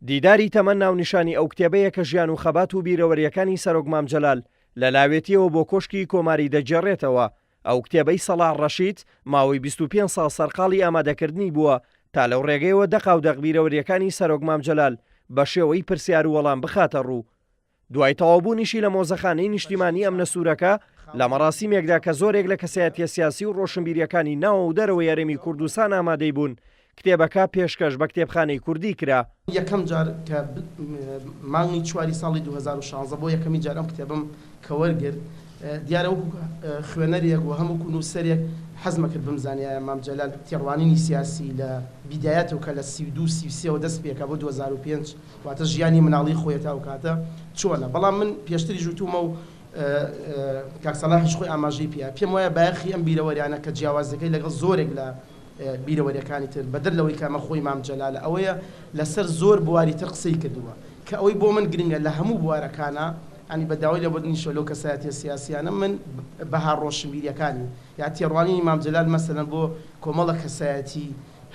دیداری تەمەن ناونیشانی ئەو کتێبەیە کە ژیان و خەبات و بیرەوەریەکانی سەرۆک مام جەلال لە لاوێتیەوە بۆ کۆشکی کۆماری دەجێڕێتەوە. ئەو کتێبەی سەلاح ڕەشید ماوەی 25 ساڵ سەرقاڵی ئامادەکردنی بووە تا لەو ڕێگەیەوە دەقاودەق بیرەوەریەکانی سەرۆک مام جەلال بە شێوەی پرسیار و وەڵام بخاتە ڕوو. دوای تەواوبوونیشی لە مۆزەخانەی نیشتیمانی ئەم نەسوورەکە لە مەراسیمێکدا کە زۆرێک لە کەسایەتیە سیاسی و ڕۆشنبیریەکانی ناوە و دەرەوە یارێمی کوردستان ئامادەی بوون کتێبەکە پێشکەش بە کتێبخانەی کوردی کرا. یەکەم جار کە مانگی 4 ساڵی 2016 بۆ یەکەمی جار ئەم کتێبم کە وەرگرت دیارە وەکو خوێنەرێک و هەموو نووسەرێک حەزمە کرد بمزانیایە مام جەلال تێڕوانینی سیاسی لە بیدایەتەوە کە لە 32-33 دەست پێکا بۆ 2005 واتە ژیانی مناڵی خۆی تا و کاتە چۆنە. بەڵام من پێشتری ژوتومە و کاک سەلاحیش خۆی ئاماژەی پێم وایە بایەخی ئەم بیرەوەریانە کە جیاوازەکەی لەگەڵ زۆرێک لە بیرەوەریەکانی تر بەدەر لەوەی کامە خۆی مام جەلالە ئەوەیە لەسەر زۆر بواری تر قسەی کردووە کە ئەوەی بۆ من گرنگە لە هەموو بوارەکانە ئەنی بەداوای لە بۆنیشە لەو کەسایەتیە سیاسیانە من بەها ڕۆشنبیریەکانی یا تێڕوانینی مام جەلال مەسەلەن بۆ کۆمەڵە کەسایەتی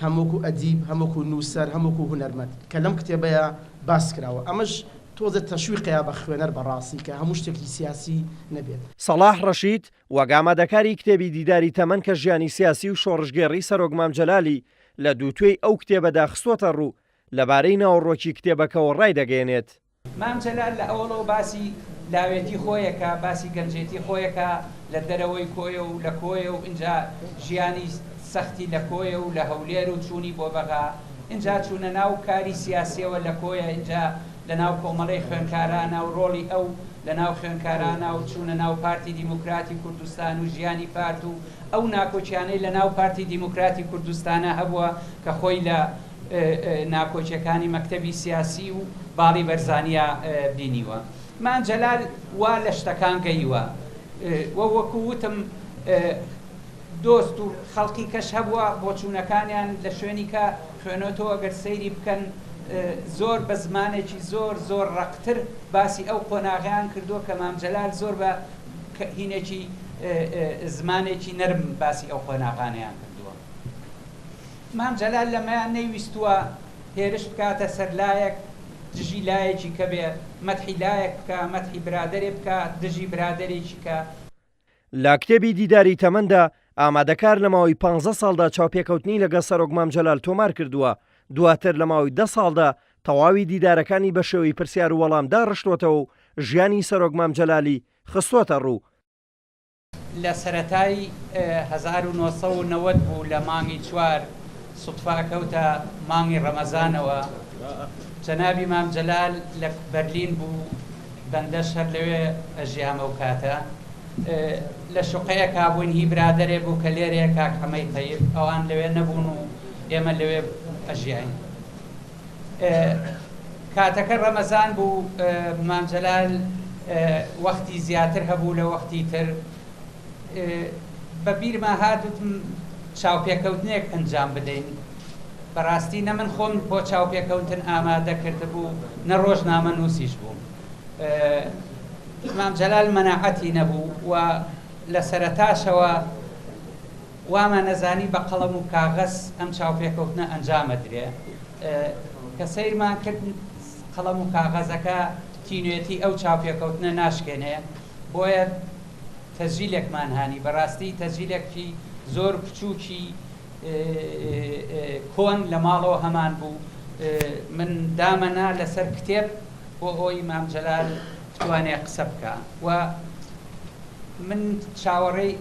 هەمووکو ئەدیب هەمووکو نووسەر هەمووکو هونەرمەند کە لەم کتێبەیە باس کراوە. ئەمەش تۆزە تەشویقەیە بە خوێنەر بەڕاستی کە هەموو شتێکی سیاسی نەبێت. سەلاح ڕەشید وەگامەدەکاری کتێبی دیداری تەمەن کە ژیانی سیاسی و شۆڕژگێڕی سەرۆک مام جەلالی لە دووتوێی ئەو کتێبەدا خستووەتە ڕوو لەبارەی ناوەڕۆکی کتێبەکەەوە ڕای دەگەێنێت. مام جەلال لە ئەوڵەوە باسی لاوێتی خۆیەکە باسی گەنجێتی خۆیەکە لە دەرەوەی کۆیە و لە کۆیە و اینجا ژیانی سەختی لە کۆیە و لە هەولێر و چوونی بۆ بەغا اینجا چوونە ناو کاری سیاسیەوە لە کۆیە اینجا لە ناو کۆمەڵەی خوێنکارانە و ڕۆڵی ئەو لە ناو خوێنکارانە و چوونە ناو پارتی دیموکراتی کوردستان و ژیانی پارت و ئەو ناکۆچیانەی لە ناو پارتی دیموکراتی کوردستانە هەبووە کە خۆی لە ناکۆچیەکانی مەکتەبی سیاسی و باڵی بەرزانیە بینیوە. مام جەلال وا لە شتەکان گەیوە وەکو وتم دۆست و خەڵکی کەش هەبووە بۆ چوونەکانیان لە شوێنی کە خوێنەوەتەوە ئەگەر سەیری بکەن زۆر بە زمانێکی زۆر ڕقتر باسی ئەو قۆناغیان کردووە کە مام جەلال زۆر بە هینێکی زمانێکی نەرم باسی ئەو قۆناغانیان کردووە. مام جەلال لەمەیان نەیویستووە هێرش بکاتە سەر لایەک دژی لایەکی کە بێ مەدحی لایەک بکە مەدحی برادەرێ بکە دژی برادەرێکی کە. لە کتێبی دیداری تەمەندا ئامادەکار لە ماوەی 15 ساڵدا چاوپێکەوتنی لەگەڵ سەرۆک مام جەلال تۆمار کردووە. دواتر لە ماوەی 10 ساڵدا تەواوی دیدارەکانی بە شێوەی پرسیار و وەڵامدا ڕشتوتەوە و ژیانی سەرۆک مام جەلالی خستووەتە ڕوو. لە سەرەتای 1990 بوو لە مانگی 4 سوتفا کەوتە مانگی ڕەمەزانەوە جەنابی مام جەلال لە بەرلین بوو بەندەش هەر لەوێ ئەژیامە و کاتە لە شوقەیە کابووین هی برادەرێ بوو کە لێرەیە کاک حەمەی تەیب ئەوان لەوێ نەبوون و ئێمە لەوێ ئەژیاین. کاتەکە ڕەمەزان بوو مام جەلال وەختی زیاتر هەبوو لە وەختی تر بە بیرما هاتوتم چاوپێکەوتنێک ئەنجام بدەین. بەڕاستی نە من خۆم بۆ چاوپێکەوتن ئامادە کرده بوو نە ڕۆژنامە نووسیش بوو. مام جەلال مەناعەتی نەبوو و لە سەرەتاشەوە وامە نەزانی بە قەڵەم و کاغەز ئەم چاوپێکەوتنە ئەنجامە درێ کە سەیرمان کرد قەڵەم و کاغەزەکە تینوێتی ئەو چاوپێکەوتنە ناشکێنێ بۆیە تەسجیلێکمان هانی. بەڕاستی تەسجیلێکی زۆر بچووکی کۆن لە ماڵەوە هەمان بوو. من دامەنا لەسەر کتێب بۆ ئەوی مام جەلال بتوانێ قسە بکە و من چاوەڕێی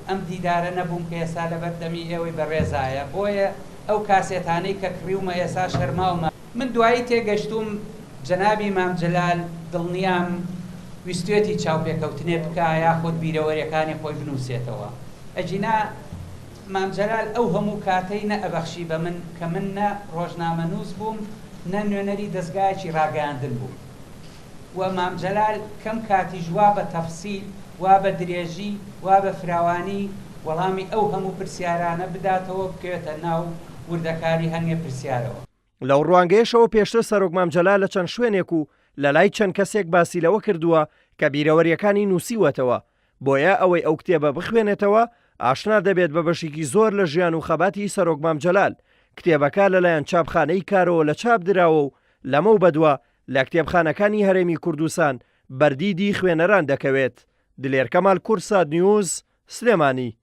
ئەم دیدارە نەبووم کە ئێستا لە بەردەمی ئێوەی بەڕێزایە بۆیە ئەو کاسێتانەی کە کڕیومە ئێستا شەرماومە. من دوایی تێگەشتوم جەنابی مام جەلال دڵنیام ویستوێتی چاوپێکەوتنێ بکە یاخود بیرەوەریەکانی خۆی بنووسێتەوە. ئەجینا مام جەلال ئەو هەموو کاتەی نە ئەبەخشی بە من کە من نە ڕۆژنامە نووس بووم نە نوێنەری دەستگایەکی ڕاگەاندن بوو و مام جەلال کەم کاتیش وا بە تەفسیل وا بە درێژی وا بە فراوانی وەڵامی ئەو هەموو پرسیارانە بداتەوە بکەوێتە ناو وردەکاری هەنگێ پرسیارەوە. لەو ڕوانگەیەشەوە پێشتر سەرۆک مام جەلال لە چەند شوێنێک و لە لای چەند کەسێک باسی لەوە کردووە کە بیرەوەریەکانی نووسیوەتەوە بۆیە ئەوەی ئەو کتێبە بخوێنێتەوە ئاشنا دەبێت بە بەشێکی زۆر لە ژیان و خەباتی سەرۆک مام جەلال. کتێبەکە لەلایەن چاپخانەی کارەوە لە چاپ دراوە و لەمە و بەدووە لە کتێبخانەکانی هەرێمی کوردستان بەردیدی خوێنەران دەکەوێت. دلێر کەمال کورساد نیوز سلێمانی.